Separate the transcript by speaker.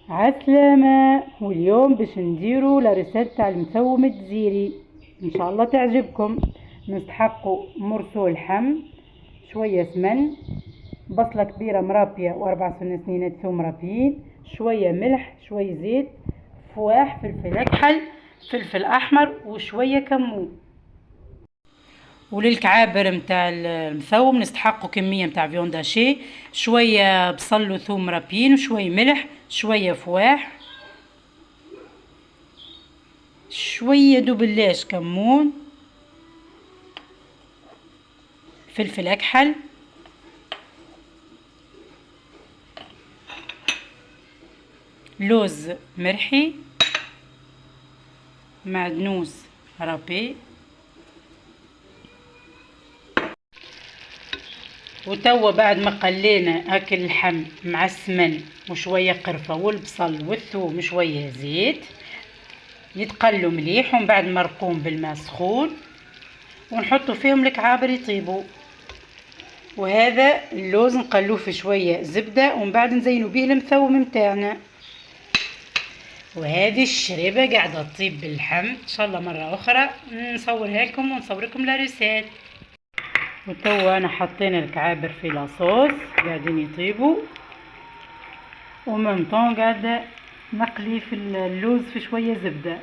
Speaker 1: عسلامة. واليوم باش نديرو لاريسيت تاع المسوم الجزيري، ان شاء الله تعجبكم. نستحقوا مرسول لحم، شوية سمن، بصلة كبيرة مرابية واربع سنينات ثوم مرابيين، شوية ملح، شوية زيت، فواح، فلفل اكحل، فلفل احمر، وشوية كمون. وللكعابر متاع المثوم نستحقوا كمية متاع فيونداشي، شوية بصل وثوم مرابيين، وشوية ملح، شوية فواح، شوية دوبلاش كمون، فلفل اكحل، لوز مرحي، معدنوس رابي. وتوا بعد ما قلينا هاك اللحم مع السمن وشوية قرفة والبصل والثوم وشوية زيت، يتقلوا مليح، ومن بعد مرقوم بالماء سخون ونحطوا فيهم الكعابر يطيبوا. وهذا اللوز نقلوه في شوية زبدة، ومن بعد نزينوا به المثوم متاعنا. وهذه الشريبة قاعدة تطيب باللحم، ان شاء الله مرة اخرى نصورها لكم ونصوركم لا ريسيت. وتوا انا حطينا الكعابر في لاصوص قاعدين يطيبوا، ومن طون قاعدة نقلي في اللوز في شوية زبدة.